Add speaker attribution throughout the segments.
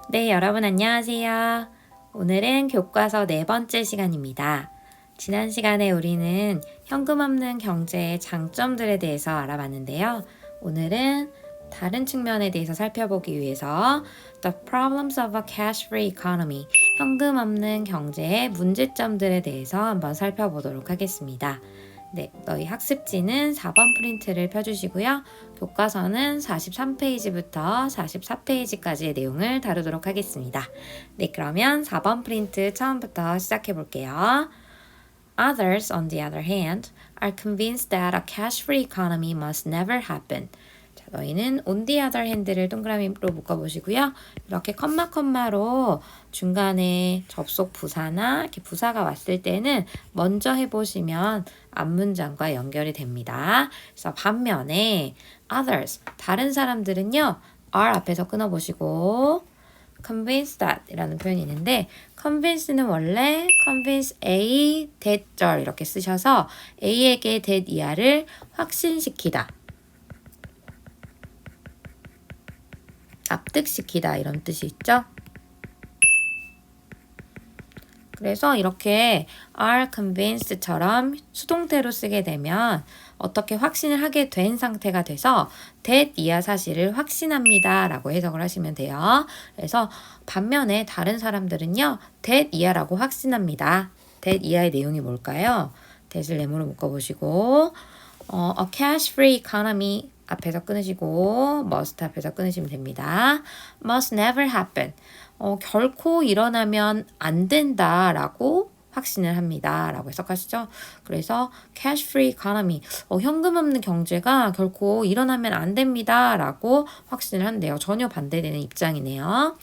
Speaker 1: 네, 여러분 안녕하세요. 오늘은 교과서 네 번째 시간입니다. 지난 시간에 우리는 현금 없는 경제의 장점들에 대해서 알아봤는데요. 오늘은 다른 측면에 대해서 살펴보기 위해서 The Problems of a Cash-Free Economy, 현금 없는 경제의 문제점들에 대해서 한번 살펴보도록 하겠습니다. 네, 너희 학습지는 4번 프린트를 펴주시고요. 교과서는 43페이지부터 44페이지까지의 내용을 다루도록 하겠습니다. 네, 그러면 4번 프린트 처음부터 시작해 볼게요. Others, on the other hand, are convinced that a cash-free economy must never happen. 자, 너희는 on the other hand를 동그라미로 묶어보시고요. 이렇게 컴마로 중간에 접속 부사나 이렇게 부사가 왔을 때는 먼저 해보시면 앞문장과 연결이 됩니다. 그래서 반면에 others, 다른 사람들은요, are 앞에서 끊어보시고 convince that 이라는 표현이 있는데 convince는 원래 convince A that절 이렇게 쓰셔서 A에게 that 이하를 확신시키다, 납득시키다 이런 뜻이 있죠. 그래서 이렇게 are convinced처럼 수동태로 쓰게 되면 어떻게 확신을 하게 된 상태가 돼서 that 이하 사실을 확신합니다 라고 해석을 하시면 돼요. 그래서 반면에 다른 사람들은요 that 이하라고 확신합니다. that 이하의 내용이 뭘까요? that을 네모로 묶어보시고 a cash-free economy 앞에서 끊으시고 must 앞에서 끊으시면 됩니다. must never happen. 결코 일어나면 안 된다라고 확신을 합니다. 라고 해석하시죠. 그래서 cash free economy, 현금 없는 경제가 결코 일어나면 안 됩니다. 라고 확신을 한대요. 전혀 반대되는 입장이네요.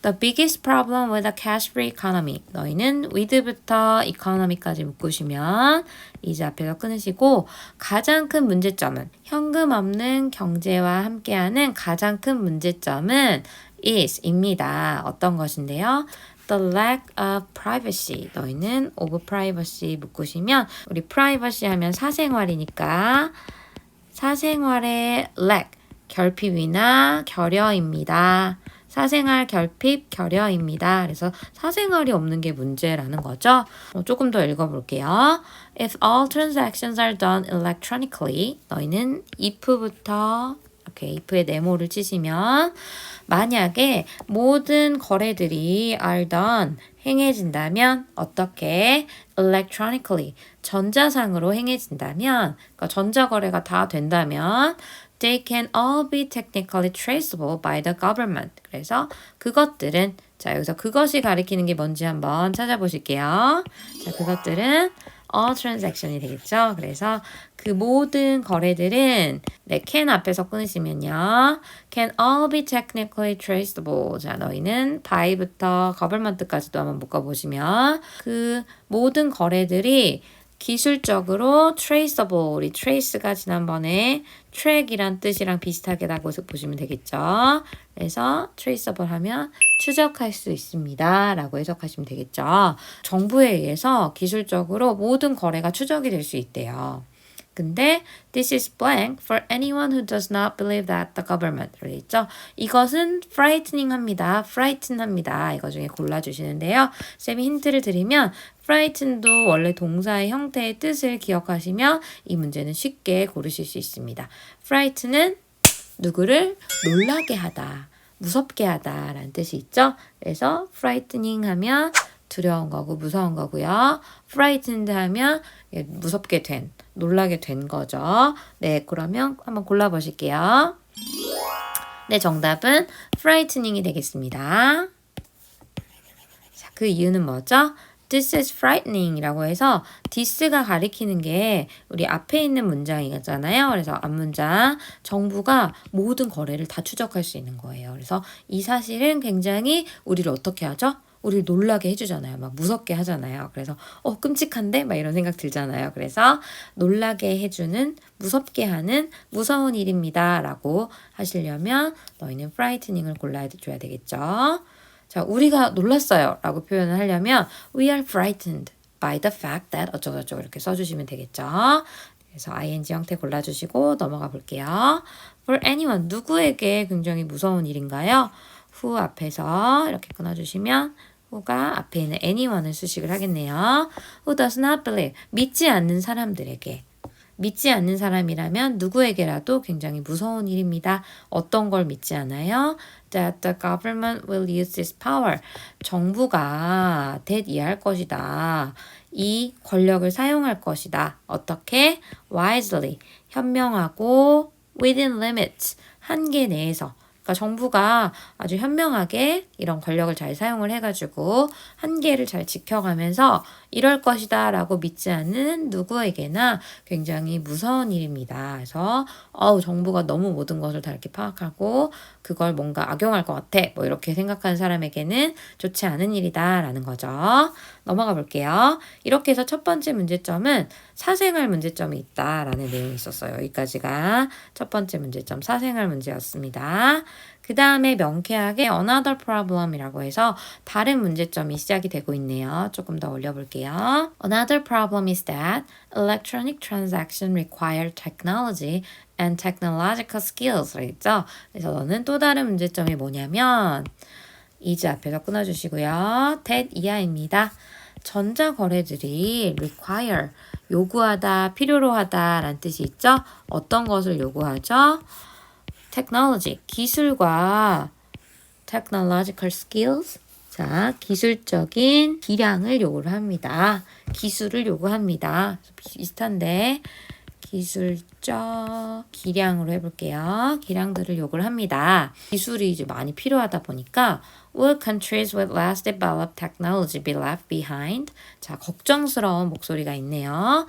Speaker 1: The biggest problem with a cash-free economy. 너희는 with부터 economy까지 묶으시면 이제 앞에서 끊으시고 가장 큰 문제점은 현금 없는 경제와 함께하는 가장 큰 문제점은 is입니다. 어떤 것인데요? The lack of privacy. 너희는 of privacy 묶으시면 우리 privacy 하면 사생활이니까 사생활의 lack, 결핍이나 결여입니다. 사생활 결핍 결여입니다. 그래서 사생활이 없는 게 문제라는 거죠. 조금 더 읽어볼게요. If all transactions are done electronically, 너희는 if부터 이렇게 if에 네모를 치시면 만약에 모든 거래들이 are done 행해진다면 어떻게 electronically 전자상으로 행해진다면 그러니까 전자거래가 다 된다면 they can all be technically traceable by the government. 그래서 그것들은 자 여기서 그것이 가리키는 게 뭔지 한번 찾아보실게요. 자 그것들은 all transaction이 되겠죠. 그래서 그 모든 거래들은 네, can 앞에서 끊으시면요. can all be technically traceable. 자 너희는 by부터 government까지도 한번 묶어보시면 그 모든 거래들이 기술적으로 traceable, 우리 trace가 지난번에 track이란 뜻이랑 비슷하게라고 보시면 되겠죠. 그래서 traceable 하면 추적할 수 있습니다. 라고 해석하시면 되겠죠. 정부에 의해서 기술적으로 모든 거래가 추적이 될 수 있대요. 근데 this is blank for anyone who does not believe that the government. 되어 있죠. 이것은 frightening 합니다. frighten 합니다. 이거 중에 골라주시는데요. 쌤이 힌트를 드리면 frighten도 원래 동사의 형태의 뜻을 기억하시면 이 문제는 쉽게 고르실 수 있습니다. frighten은 누구를 놀라게 하다, 무섭게 하다 라는 뜻이 있죠. 그래서 frightening 하면 두려운 거고 무서운 거고요. frightened 하면 무섭게 된, 놀라게 된 거죠. 네, 그러면 한번 골라보실게요. 네, 정답은 frightening이 되겠습니다. 자, 그 이유는 뭐죠? This is frightening 이라고 해서 this가 가리키는 게 우리 앞에 있는 문장이잖아요. 그래서 앞문장 정부가 모든 거래를 다 추적할 수 있는 거예요. 그래서 이 사실은 굉장히 우리를 어떻게 하죠? 우리를 놀라게 해주잖아요. 막 무섭게 하잖아요. 그래서 끔찍한데? 막 이런 생각 들잖아요. 그래서 놀라게 해주는, 무섭게 하는 무서운 일입니다. 라고 하시려면 너희는 frightening을 골라줘야 되겠죠. 자, 우리가 놀랐어요. 라고 표현을 하려면 we are frightened by the fact that 어쩌고저쩌고 이렇게 써주시면 되겠죠. 그래서 ing 형태 골라주시고 넘어가 볼게요. For anyone, 누구에게 굉장히 무서운 일인가요? who 앞에서 이렇게 끊어주시면 who가 앞에 있는 anyone을 수식을 하겠네요. who does not believe, 믿지 않는 사람들에게. 믿지 않는 사람이라면 누구에게라도 굉장히 무서운 일입니다. 어떤 걸 믿지 않아요? That the government will use this power. 정부가 that 이해할 것이다. 이 권력을 사용할 것이다. 어떻게? Wisely. 현명하고 within limits. 한계 내에서. 그러니까 정부가 아주 현명하게 이런 권력을 잘 사용을 해가지고 한계를 잘 지켜가면서 이럴 것이다 라고 믿지 않는 누구에게나 굉장히 무서운 일입니다. 그래서 정부가 너무 모든 것을 다 이렇게 파악하고 그걸 뭔가 악용할 것 같아 뭐 이렇게 생각하는 사람에게는 좋지 않은 일이다 라는 거죠. 넘어가 볼게요. 이렇게 해서 첫 번째 문제점은 사생활 문제점이 있다라는 내용이 있었어요. 여기까지가 첫 번째 문제점 사생활 문제였습니다. 그 다음에 명쾌하게 another problem이라고 해서 다른 문제점이 시작이 되고 있네요. 조금 더 올려볼게요. Another problem is that electronic transaction require technology and technological skills. 그랬죠? 그래서 너는 또 다른 문제점이 뭐냐면 is 앞에서 끊어주시고요. that 이하입니다. 전자거래들이 require, 요구하다, 필요로 하다 라는 뜻이 있죠? 어떤 것을 요구하죠? technology, 기술과 technological skills, 자, 기술적인 기량을 요구를 합니다. 기술을 요구합니다. 비슷한데 기술적 기량으로 해볼게요. 기량들을 요구를 합니다. 기술이 이제 많이 필요하다 보니까 Will countries with less developed technology be left behind? 자, 걱정스러운 목소리가 있네요.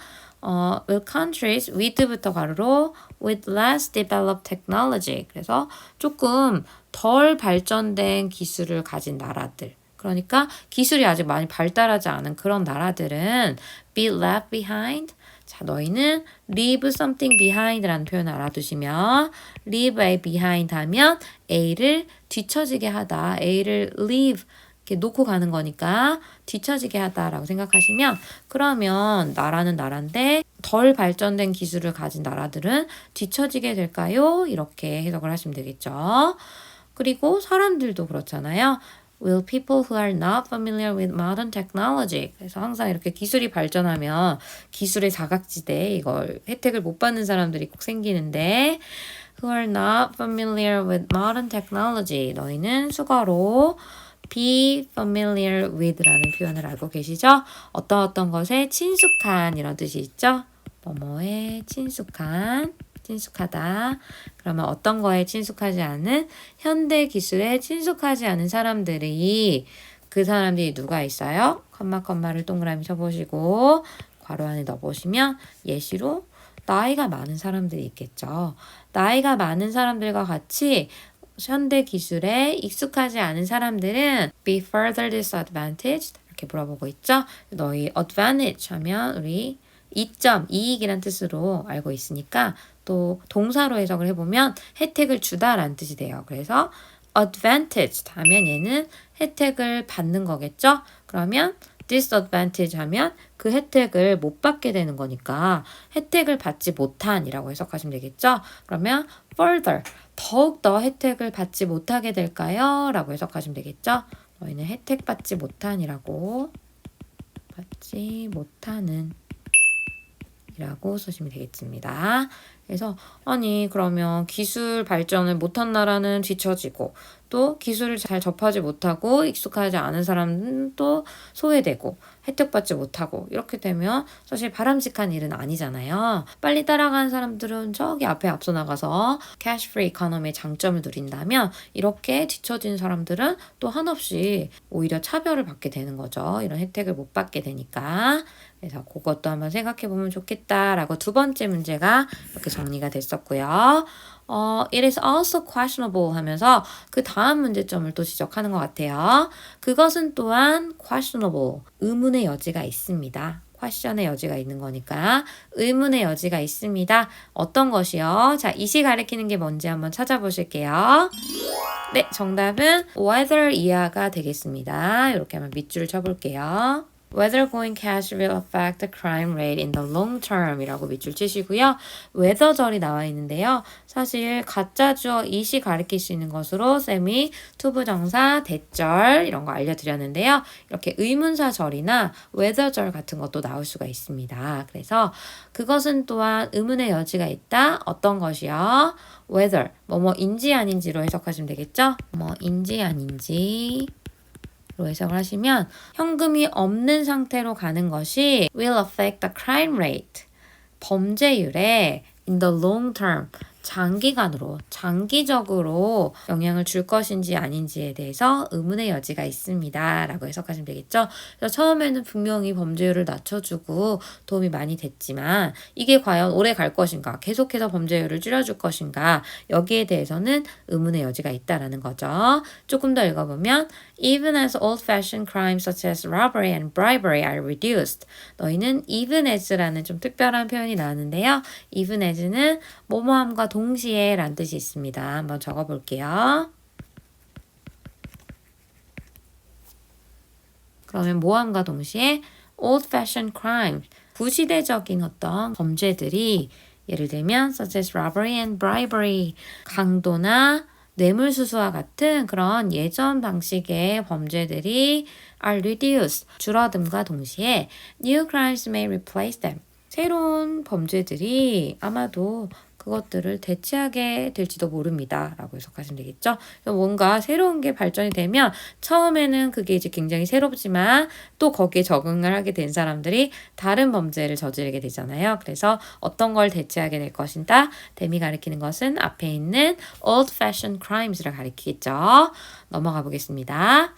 Speaker 1: will countries with부터 가로로 with less developed technology. 그래서 조금 덜 발전된 기술을 가진 나라들. 그러니까 기술이 아직 많이 발달하지 않은 그런 나라들은 be left behind. 자, 너희는 leave something behind라는 표현을 알아두시면 leave A behind 하면 A를 뒤처지게 하다. A를 leave 이렇게 놓고 가는 거니까 뒤처지게 하다라고 생각하시면 그러면 나라는 나라인데 덜 발전된 기술을 가진 나라들은 뒤처지게 될까요? 이렇게 해석을 하시면 되겠죠. 그리고 사람들도 그렇잖아요. Will people who are not familiar with modern technology. 그래서 항상 이렇게 기술이 발전하면 기술의 사각지대 이걸 혜택을 못 받는 사람들이 꼭 생기는데 who are not familiar with modern technology. 너희는 수거로 be familiar with라는 표현을 알고 계시죠? 어떤 것에 친숙한 이런 뜻이 있죠? 뭐뭐에 친숙한, 친숙하다. 그러면 어떤 거에 친숙하지 않은 현대 기술에 친숙하지 않은 사람들이 그 사람들이 누가 있어요? 컴마를 동그라미 쳐보시고 괄호 안에 넣어보시면 예시로 나이가 많은 사람들이 있겠죠. 나이가 많은 사람들과 같이 현대 기술에 익숙하지 않은 사람들은 be further disadvantaged 이렇게 물어보고 있죠. 너희 advantage 하면 우리 이점, 이익이란 뜻으로 알고 있으니까 또 동사로 해석을 해보면 혜택을 주다라는 뜻이 돼요. 그래서 advantaged 하면 얘는 혜택을 받는 거겠죠. 그러면 disadvantage 하면 그 혜택을 못 받게 되는 거니까 혜택을 받지 못한이라고 해석하시면 되겠죠. 그러면 further, 더욱더 혜택을 받지 못하게 될까요? 라고 해석하시면 되겠죠. 너희는 혜택 받지 못한이라고 받지 못하는 이라고 쓰시면 되겠습니다. 그래서 아니 그러면 기술 발전을 못한 나라는 뒤처지고 또 기술을 잘 접하지 못하고 익숙하지 않은 사람은 또 소외되고 혜택받지 못하고 이렇게 되면 사실 바람직한 일은 아니잖아요. 빨리 따라가는 사람들은 저기 앞에 앞서 나가서 캐시 프리 이코노미의 장점을 누린다면 이렇게 뒤처진 사람들은 또 한없이 오히려 차별을 받게 되는 거죠. 이런 혜택을 못 받게 되니까. 그래서 그것도 한번 생각해 보면 좋겠다라고 두 번째 문제가 이렇게 정리가 됐었고요. It is also questionable 하면서 그 다음 문제점을 또 지적하는 것 같아요. 그것은 또한 questionable, 의문의 여지가 있습니다. question의 여지가 있는 거니까 의문의 여지가 있습니다. 어떤 것이요? 자, 이시 가리키는 게 뭔지 한번 찾아보실게요. 네, 정답은 whether 이하가 되겠습니다. 이렇게 한번 밑줄을 쳐볼게요. Whether going cash will affect the crime rate in the long term 이라고 밑줄 치시고요. whether절이 나와 있는데요. 사실 가짜 주어 it이 가리킬 수 있는 것으로 쌤이 투부정사, 대절 이런 거 알려드렸는데요. 이렇게 의문사절이나 whether절 같은 것도 나올 수가 있습니다. 그래서 그것은 또한 의문의 여지가 있다. 어떤 것이요? whether, 뭐뭐인지 아닌지로 해석하시면 되겠죠? 뭐인지 아닌지 로 해석을 하시면 현금이 없는 상태로 가는 것이 will affect the crime rate. 범죄율에 in the long term. 장기간으로, 장기적으로 영향을 줄 것인지 아닌지에 대해서 의문의 여지가 있습니다. 라고 해석하시면 되겠죠. 그래서 처음에는 분명히 범죄율을 낮춰주고 도움이 많이 됐지만 이게 과연 오래 갈 것인가, 계속해서 범죄율을 줄여줄 것인가, 여기에 대해서는 의문의 여지가 있다라는 거죠. 조금 더 읽어보면 Even as old-fashioned crimes such as robbery and bribery are reduced. 너희는 even as라는 좀 특별한 표현이 나왔는데요. even as는 뭐뭐함과 동시에 라는 뜻이 있습니다. 한번 적어볼게요. 그러면 뭐함과 동시에 old-fashioned crimes, 구시대적인 어떤 범죄들이 예를 들면 such as robbery and bribery, 강도나 뇌물수수와 같은 그런 예전 방식의 범죄들이 are reduced, 줄어듦과 동시에 new crimes may replace them. 새로운 범죄들이 아마도 그것들을 대체하게 될지도 모릅니다. 라고 해석하시면 되겠죠? 뭔가 새로운 게 발전이 되면 처음에는 그게 이제 굉장히 새롭지만 또 거기에 적응을 하게 된 사람들이 다른 범죄를 저지르게 되잖아요. 그래서 어떤 걸 대체하게 될 것인가? 댐이 가리키는 것은 앞에 있는 old-fashioned crimes를 가리키겠죠. 넘어가 보겠습니다.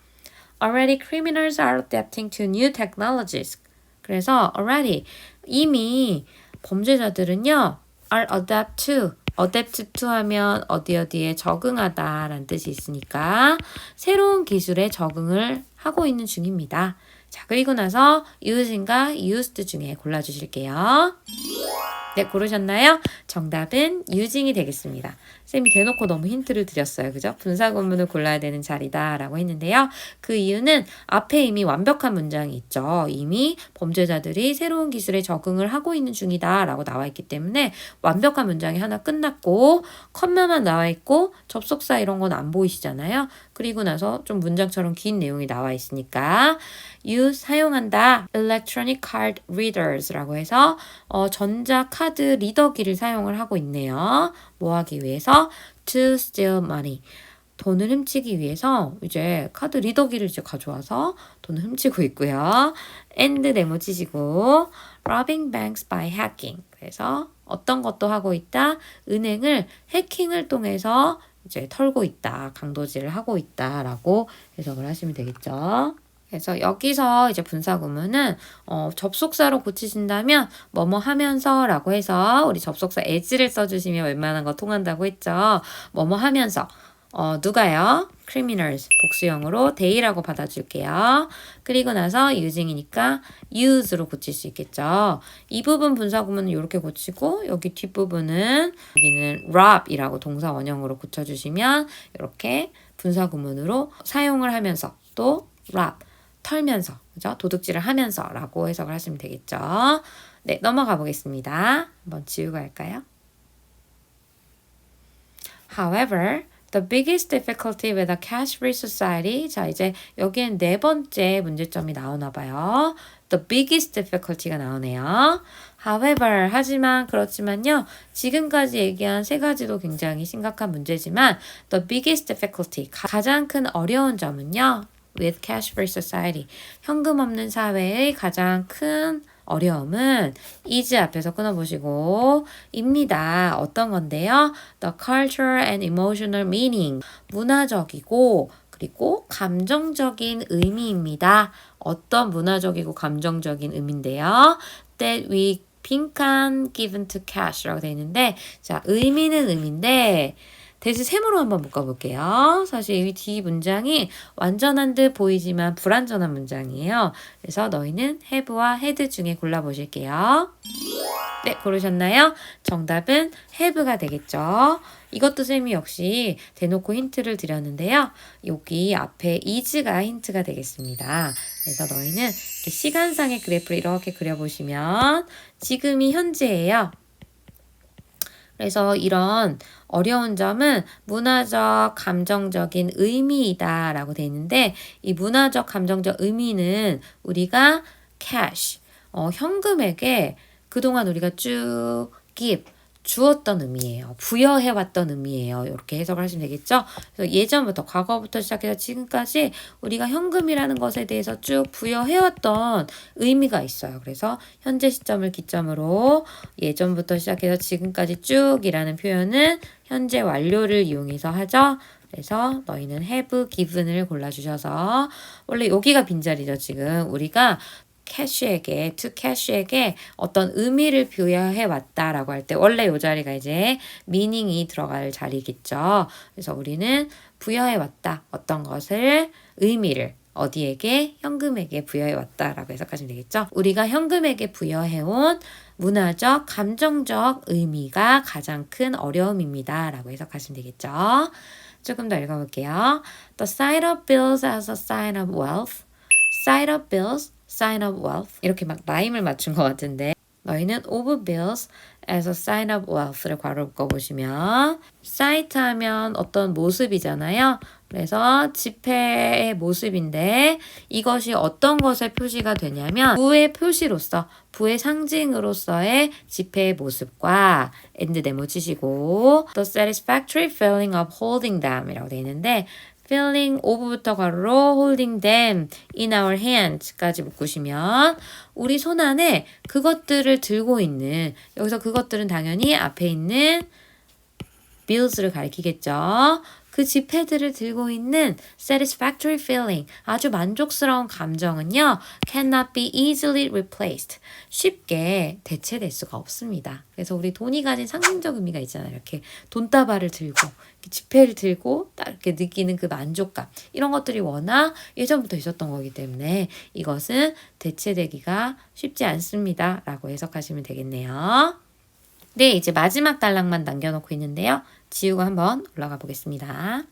Speaker 1: Already criminals are adapting to new technologies. 그래서 already 이미 범죄자들은요. are adapt to 하면 어디에 적응하다 라는 뜻이 있으니까 새로운 기술에 적응을 하고 있는 중입니다. 자, 그리고 나서 using과 used 중에 골라주실게요. 네, 고르셨나요? 정답은 using이 되겠습니다. 쌤이 대놓고 너무 힌트를 드렸어요. 그죠? 분사구문을 골라야 되는 자리다 라고 했는데요. 그 이유는 앞에 이미 완벽한 문장이 있죠. 이미 범죄자들이 새로운 기술에 적응을 하고 있는 중이다 라고 나와 있기 때문에 완벽한 문장이 하나 끝났고 컴마만 나와 있고 접속사 이런 건 안 보이시잖아요. 그리고 나서 좀 문장처럼 긴 내용이 나와 있으니까 use 사용한다 electronic card readers 라고 해서 전자카드 리더기를 사용을 하고 있네요. 뭐 하기 위해서? to steal money. 돈을 훔치기 위해서 이제 카드 리더기를 이제 가져와서 돈을 훔치고 있고요. and 네모 치시고 robbing banks by hacking. 그래서 어떤 것도 하고 있다. 은행을 해킹을 통해서 이제 털고 있다. 강도질을 하고 있다라고 해석을 하시면 되겠죠. 그래서 여기서 이제 분사구문은 접속사로 고치신다면 뭐뭐 하면서 라고 해서 우리 접속사 as를 써주시면 웬만한 거 통한다고 했죠. 뭐뭐 하면서 누가요? criminals 복수형으로 they라고 받아줄게요. 그리고 나서 using이니까 use로 고칠 수 있겠죠. 이 부분 분사구문은 이렇게 고치고 여기 뒷부분은 여기는 rob이라고 동사 원형으로 고쳐주시면 이렇게 분사구문으로 사용을 하면서 또 rob 털면서, 그죠? 도둑질을 하면서 라고 해석을 하시면 되겠죠. 네, 넘어가 보겠습니다. 한번 지우고 할까요? However, the biggest difficulty with a cash-free society. 자, 이제 여기엔 네 번째 문제점이 나오나 봐요. The biggest difficulty가 나오네요. However, 하지만 그렇지만요. 지금까지 얘기한 세 가지도 굉장히 심각한 문제지만 the biggest difficulty, 가장 큰 어려운 점은요. with cash-free society. 현금 없는 사회의 가장 큰 어려움은 is 앞에서 끊어보시고 입니다. 어떤 건데요? The cultural and emotional meaning. 문화적이고 그리고 감정적인 의미입니다. 어떤 문화적이고 감정적인 의미인데요? That we 빈칸 given to cash라고 되어 있는데 자 의미는 의미인데 대신 셈으로 한번 묶어볼게요. 사실 이 뒤 문장이 완전한 듯 보이지만 불완전한 문장이에요. 그래서 너희는 have와 had 중에 골라보실게요. 네, 고르셨나요? 정답은 have가 되겠죠. 이것도 쌤이 역시 대놓고 힌트를 드렸는데요. 여기 앞에 is가 힌트가 되겠습니다. 그래서 너희는 이렇게 시간상의 그래프를 이렇게 그려보시면 지금이 현재예요. 그래서 이런 어려운 점은 문화적, 감정적인 의미이다 라고 되어 있는데 이 문화적, 감정적 의미는 우리가 cash, 현금에게 그동안 우리가 쭉 give, 주었던 의미예요. 부여해왔던 의미예요. 이렇게 해석을 하시면 되겠죠? 그래서 예전부터, 과거부터 시작해서 지금까지 우리가 현금이라는 것에 대해서 쭉 부여해왔던 의미가 있어요. 그래서 현재 시점을 기점으로 예전부터 시작해서 지금까지 쭉이라는 표현은 현재 완료를 이용해서 하죠. 그래서 너희는 have given을 골라주셔서 원래 여기가 빈자리죠. 지금 우리가 캐시에게, to 캐시에게 어떤 의미를 부여해 왔다라고 할 때 원래 이 자리가 이제 meaning이 들어갈 자리겠죠. 그래서 우리는 부여해 왔다. 어떤 것을, 의미를 어디에게? 현금에게 부여해 왔다라고 해석하시면 되겠죠. 우리가 현금에게 부여해온 문화적, 감정적 의미가 가장 큰 어려움입니다. 라고 해석하시면 되겠죠. 조금 더 읽어볼게요. The sight of bills as a sign of wealth. Sight of bills, sign of wealth. 이렇게 막 라임을 맞춘 것 같은데 너희는 of bills as a sign of wealth를 괄호 묶어보시면 sight 하면 어떤 모습이잖아요. 그래서 지폐의 모습인데 이것이 어떤 것의 표시가 되냐면 부의 표시로서, 부의 상징으로서의 지폐의 모습과 and 네모 치시고 the satisfactory feeling of holding them 이라고 되어 있는데 feeling of부터 가로로 holding them in our hands까지 묶으시면 우리 손 안에 그것들을 들고 있는, 여기서 그것들은 당연히 앞에 있는 bills를 가리키겠죠. 그 지폐들을 들고 있는 satisfactory feeling, 아주 만족스러운 감정은요, cannot be easily replaced. 쉽게 대체될 수가 없습니다. 그래서 우리 돈이 가진 상징적 의미가 있잖아요. 이렇게 돈다발을 들고, 이렇게 지폐를 들고 딱 이렇게 느끼는 그 만족감. 이런 것들이 워낙 예전부터 있었던 거기 때문에 이것은 대체되기가 쉽지 않습니다. 라고 해석하시면 되겠네요. 네, 이제 마지막 단락만 남겨놓고 있는데요. 지우고 한번 올라가 보겠습니다.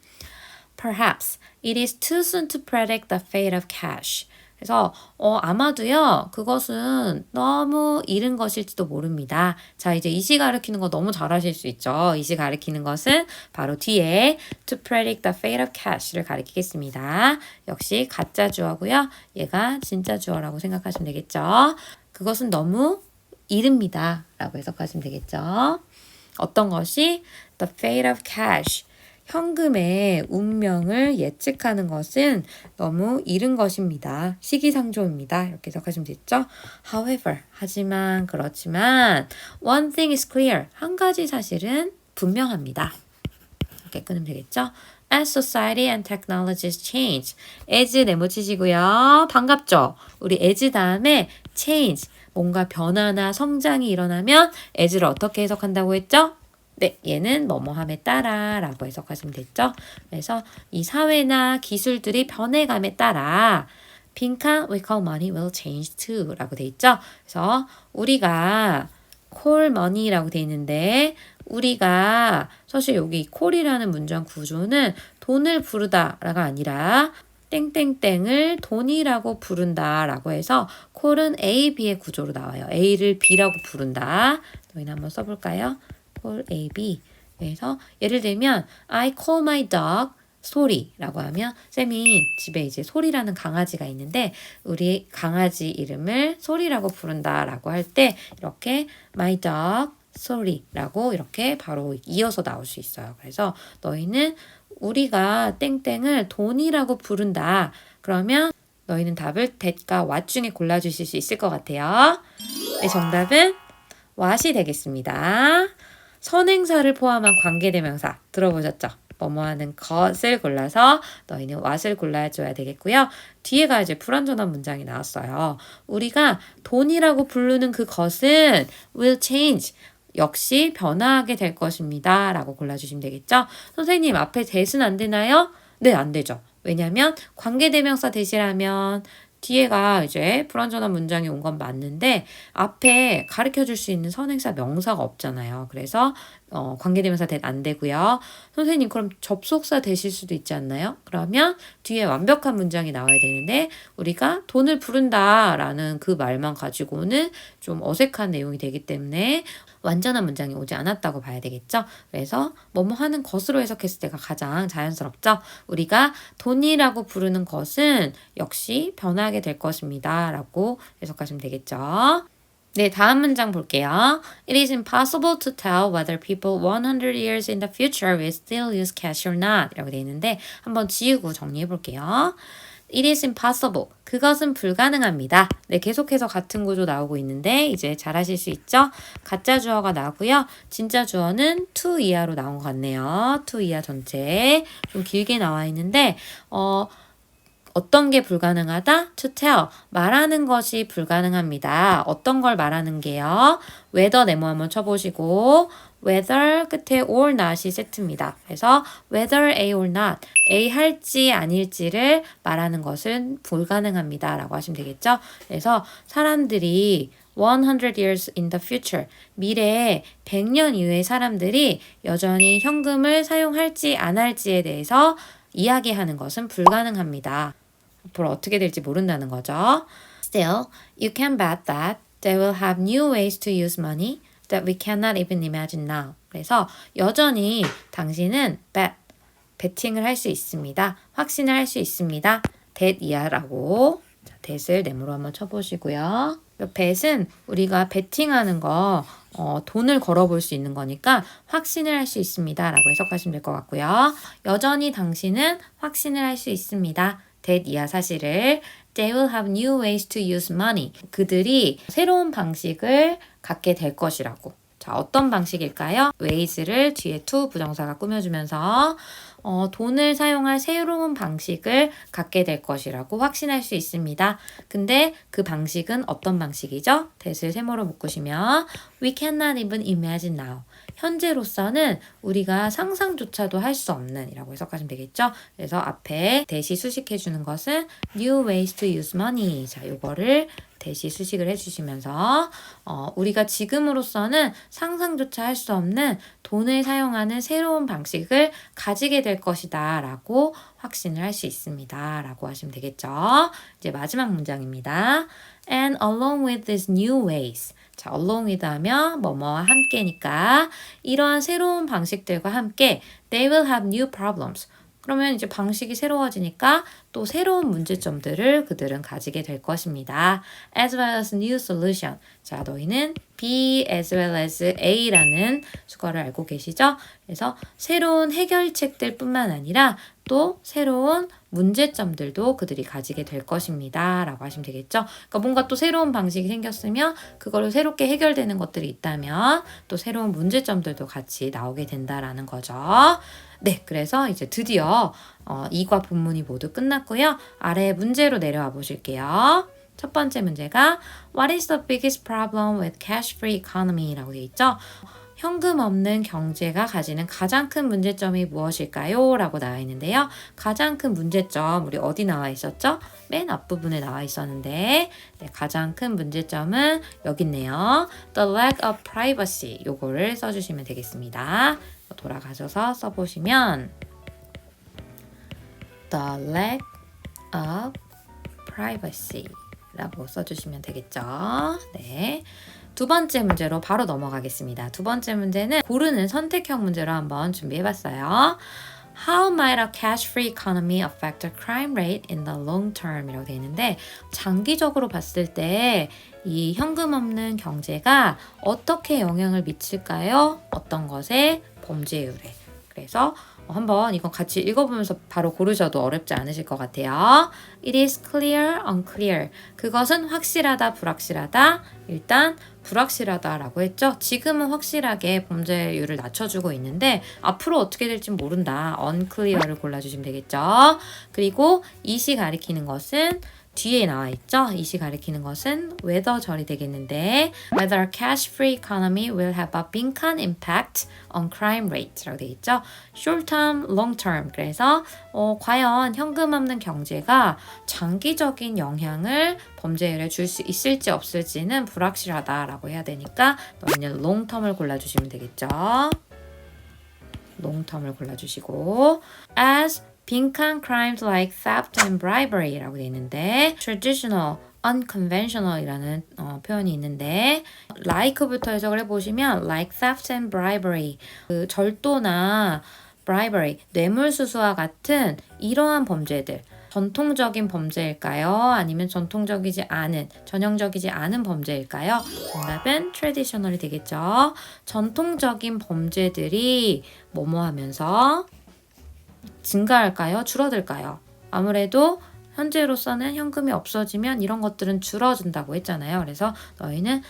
Speaker 1: Perhaps it is too soon to predict the fate of cash. 그래서 아마도요. 그것은 너무 이른 것일지도 모릅니다. 자, 이제 이시 가리키는 거 너무 잘하실 수 있죠. 이시 가리키는 것은 바로 뒤에 to predict the fate of cash를 가리키겠습니다. 역시 가짜 주어고요. 얘가 진짜 주어라고 생각하시면 되겠죠. 그것은 너무 이릅니다. 라고 해석하시면 되겠죠. 어떤 것이 the fate of cash, 현금의 운명을 예측하는 것은 너무 이른 것입니다. 시기상조입니다. 이렇게 해석하시면 되겠죠. However, 하지만 그렇지만 one thing is clear, 한 가지 사실은 분명합니다. 이렇게 끊으면 되겠죠. As society and technologies change, as 네모 치시고요. 반갑죠? 우리 as 다음에 change, 뭔가 변화나 성장이 일어나면 as를 어떻게 해석한다고 했죠? 네, 얘는 뭐뭐함에 따라 라고 해석하시면 됐죠? 그래서 이 사회나 기술들이 변해감에 따라 빈칸 we call money will change too 라고 돼 있죠? 그래서 우리가 call money라고 돼 있는데 우리가 사실 여기 call이라는 문장 구조는 돈을 부르다가 아니라 땡땡땡을 돈이라고 부른다라고 해서 call은 A, B의 구조로 나와요. A를 B라고 부른다. 저희는 한번 써볼까요? call A, B. 그래서 예를 들면 I call my dog 소리라고 하면 쌤이 집에 이제 소리라는 강아지가 있는데 우리 강아지 이름을 소리라고 부른다라고 할 때 이렇게 my dog 소리라고 이렇게 바로 이어서 나올 수 있어요. 그래서 너희는 우리가 땡땡을 돈이라고 부른다. 그러면 너희는 답을 that과 what 중에 골라주실 수 있을 것 같아요. 네, 정답은 what이 되겠습니다. 선행사를 포함한 관계대명사 들어보셨죠? 뭐뭐 하는 것을 골라서 너희는 what을 골라줘야 되겠고요. 뒤에가 이제 불완전한 문장이 나왔어요. 우리가 돈이라고 부르는 그 것은 will change. 역시 변화하게 될 것입니다. 라고 골라주시면 되겠죠? 선생님, 앞에 that은 안 되나요? 네, 안 되죠. 왜냐면 관계대명사 that이라면 뒤에가 이제 불완전한 문장이 온 건 맞는데 앞에 가르쳐줄 수 있는 선행사 명사가 없잖아요. 그래서 관계대명사 that 안 되고요. 선생님 그럼 접속사 되실 수도 있지 않나요? 그러면 뒤에 완벽한 문장이 나와야 되는데 우리가 돈을 부른다 라는 그 말만 가지고는 좀 어색한 내용이 되기 때문에 완전한 문장이 오지 않았다고 봐야 되겠죠? 그래서 뭐뭐 하는 것으로 해석했을 때가 가장 자연스럽죠? 우리가 돈이라고 부르는 것은 역시 변하게 될 것입니다 라고 해석하시면 되겠죠? 네, 다음 문장 볼게요. It is impossible to tell whether people 100 years in the future will still use cash or not 라고 되어 있는데 한번 지우고 정리해 볼게요. It is impossible. 그것은 불가능합니다. 네, 계속해서 같은 구조 나오고 있는데 이제 잘 하실 수 있죠? 가짜 주어가 나오고요. 진짜 주어는 to 이하로 나온 것 같네요. to 이하 전체 좀 길게 나와 있는데 어떤 게 불가능하다? To tell. 말하는 것이 불가능합니다. 어떤 걸 말하는 게요? whether 네모 한번 쳐보시고 whether 끝에 or not이 세트입니다. 그래서 whether A or not. A 할지 아닐지를 말하는 것은 불가능합니다. 라고 하시면 되겠죠? 그래서 사람들이 100 years in the future. 미래에 100년 이후의 사람들이 여전히 현금을 사용할지 안 할지에 대해서 이야기하는 것은 불가능합니다. 앞으로 어떻게 될지 모른다는 거죠. Still, you can bet that they will have new ways to use money that we cannot even imagine now. 그래서 여전히 당신은 베팅을 할 수 있습니다. 확신을 할 수 있습니다. that 이하라고 that을 네모로 한번 쳐보시고요. bet은 우리가 베팅하는 거 돈을 걸어볼 수 있는 거니까 확신을 할 수 있습니다. 라고 해석하시면 될 것 같고요. 여전히 당신은 확신을 할 수 있습니다. that 이하 사실을 They will have new ways to use money. 그들이 새로운 방식을 갖게 될 것이라고. 자, 어떤 방식일까요? ways를 뒤에 to 부정사가 꾸며주면서 돈을 사용할 새로운 방식을 갖게 될 것이라고 확신할 수 있습니다. 근데 그 방식은 어떤 방식이죠? that을 세모로 묶으시면 We cannot even imagine now. 현재로서는 우리가 상상조차도 할 수 없는 이라고 해석하시면 되겠죠? 그래서 앞에 대시 수식해 주는 것은 new ways to use money. 자, 요거를 대시 수식을 해주시면서 우리가 지금으로서는 상상조차 할 수 없는 돈을 사용하는 새로운 방식을 가지게 될 것이다 라고 확신을 할 수 있습니다 라고 하시면 되겠죠. 이제 마지막 문장입니다. And along with these new ways. 자, along with 하면 뭐뭐와 함께니까 이러한 새로운 방식들과 함께 they will have new problems. 그러면 이제 방식이 새로워지니까 또 새로운 문제점들을 그들은 가지게 될 것입니다. As well as new solution. 자, 너희는 B as well as A라는 수거를 알고 계시죠? 그래서 새로운 해결책들 뿐만 아니라 또 새로운 문제점들도 그들이 가지게 될 것입니다. 라고 하시면 되겠죠? 그러니까 뭔가 또 새로운 방식이 생겼으면 그거를 새롭게 해결되는 것들이 있다면 또 새로운 문제점들도 같이 나오게 된다라는 거죠. 네, 그래서 이제 드디어 이과 본문이 모두 끝났고요. 아래 문제로 내려와 보실게요. 첫 번째 문제가 What is the biggest problem with cash-free economy? 라고 되어 있죠. 현금 없는 경제가 가지는 가장 큰 문제점이 무엇일까요? 라고 나와 있는데요. 가장 큰 문제점, 우리 어디 나와 있었죠? 맨 앞부분에 나와 있었는데 네, 가장 큰 문제점은 여기 있네요. The lack of privacy. 요거를 써주시면 되겠습니다. 돌아가셔서 써보시면 The lack of privacy 라고 써주시면 되겠죠. 네. 두 번째 문제로 바로 넘어가겠습니다. 두 번째 문제는 고르는 선택형 문제로 한번 준비해봤어요. How might a cash-free economy affect the crime rate in the long term? 이라고 되어 있는데 장기적으로 봤을 때 이 현금 없는 경제가 어떻게 영향을 미칠까요? 어떤 것에? 범죄율에. 그래서 한번 이건 같이 읽어보면서 바로 고르셔도 어렵지 않으실 것 같아요. It is clear, unclear. 그것은 확실하다, 불확실하다. 일단 불확실하다라고 했죠. 지금은 확실하게 범죄율을 낮춰주고 있는데 앞으로 어떻게 될지 모른다. unclear를 골라주시면 되겠죠. 그리고 이시 가리키는 것은 뒤에 나와 있죠. 이시 가리키는 것은 whether절이 되겠는데 whether cash-free economy will have a 빈칸 impact on crime rate라고 되어 있죠. short term, long term. 그래서 과연 현금 없는 경제가 장기적인 영향을 범죄율에 줄 수 있을지 없을지는 불확실하다라고 해야 되니까 너희는 long term을 골라주시면 되겠죠. 롱텀을 골라주시고 as 빈칸 crimes like theft and bribery라고 되어 있는데 traditional, unconventional이라는 표현이 있는데 like부터 해석을 해보시면 like theft and bribery 그 절도나 bribery, 뇌물수수와 같은 이러한 범죄들 전통적인 범죄일까요? 아니면 전통적이지 않은, 전형적이지 않은 범죄일까요? 정답은 traditional이 되겠죠. 전통적인 범죄들이 뭐뭐 하면서 증가할까요? 줄어들까요? 아무래도 현재로서는 현금이 없어지면 이런 것들은 줄어든다고 했잖아요. 그래서 너희는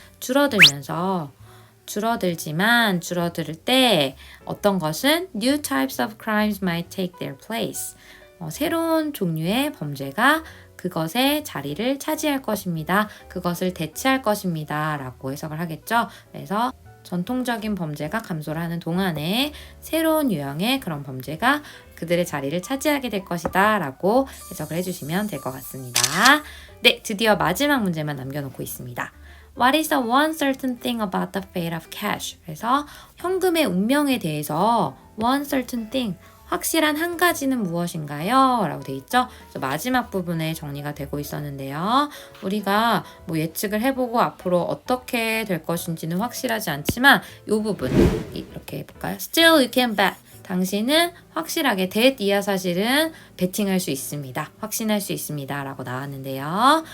Speaker 1: 줄어들지만 줄어들 때 어떤 것은 new types of crimes might take their place. 새로운 종류의 범죄가 그것의 자리를 차지할 것입니다. 그것을 대체할 것입니다. 라고 해석을 하겠죠. 그래서 전통적인 범죄가 감소를 하는 동안에 새로운 유형의 그런 범죄가 그들의 자리를 차지하게 될 것이다 라고 해석을 해주시면 될 것 같습니다. 네, 드디어 마지막 문제만 남겨놓고 있습니다. What is the one certain thing about the fate of cash? 그래서 현금의 운명에 대해서 one certain thing, 확실한 한 가지는 무엇인가요? 라고 되어 있죠. 그래서 마지막 부분에 정리가 되고 있었는데요. 우리가 뭐 예측을 해보고 앞으로 어떻게 될 것인지는 확실하지 않지만 이 부분 이렇게 해볼까요? Still you can bet. 당신은 확실하게 that 이하 사실은 베팅할 수 있습니다. 확신할 수 있습니다. 라고 나왔는데요.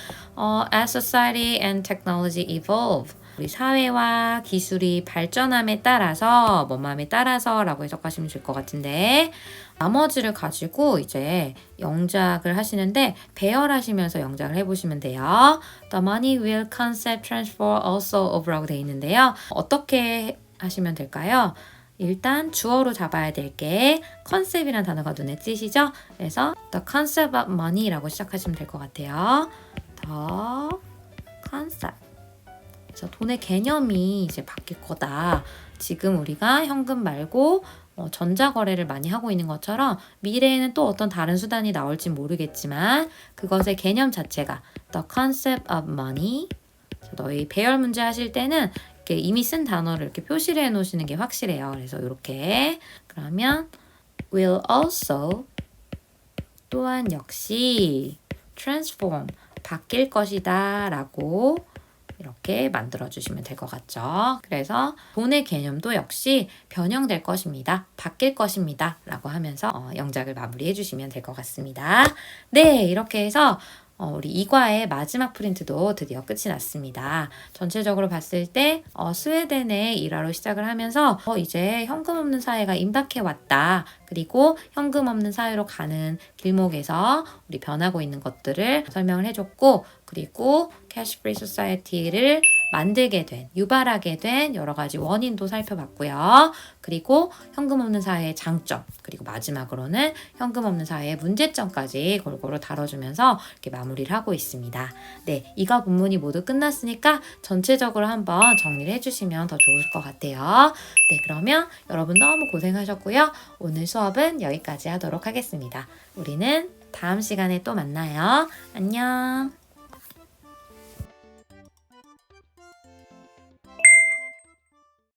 Speaker 1: As society and technology evolve. 우리 사회와 기술이 발전함에 따라서, 뭐뭐함에 따라서 라고 해석하시면 될 것 같은데 나머지를 가지고 이제 영작을 하시는데 배열하시면서 영작을 해보시면 돼요. The money will concept transfer also over라고 되어 있는데요. 어떻게 하시면 될까요? 일단 주어로 잡아야 될 게 컨셉이라는 단어가 눈에 띄시죠? 그래서 the concept of money라고 시작하시면 될 것 같아요. the concept. 그래서 돈의 개념이 이제 바뀔 거다. 지금 우리가 현금 말고 전자거래를 많이 하고 있는 것처럼 미래에는 또 어떤 다른 수단이 나올지 모르겠지만 그것의 개념 자체가 the concept of money. 너희 배열 문제 하실 때는 이렇게 이미 쓴 단어를 이렇게 표시를 해 놓으시는 게 확실해요. 그래서 이렇게 그러면 will also 또한 역시 transform 바뀔 것이다 라고 이렇게 만들어주시면 될 것 같죠. 그래서 돈의 개념도 역시 변형될 것입니다. 바뀔 것입니다. 라고 하면서 영작을 마무리해 주시면 될 것 같습니다. 네, 이렇게 해서 우리 2과의 마지막 프린트도 드디어 끝이 났습니다. 전체적으로 봤을 때 스웨덴의 일화로 시작을 하면서 이제 현금 없는 사회가 임박해 왔다. 그리고 현금 없는 사회로 가는 길목에서 우리 변하고 있는 것들을 설명을 해줬고 그리고 캐시 프리 소사이어티를 만들게 된, 유발하게 된 여러 가지 원인도 살펴봤고요. 그리고 현금 없는 사회의 장점, 그리고 마지막으로는 현금 없는 사회의 문제점까지 골고루 다뤄주면서 이렇게 마무리를 하고 있습니다. 네, 이과 본문이 모두 끝났으니까 전체적으로 한번 정리를 해주시면 더 좋을 것 같아요. 네, 그러면 여러분 너무 고생하셨고요. 오늘 수업은 여기까지 하도록 하겠습니다. 우리는 다음 시간에 또 만나요. 안녕.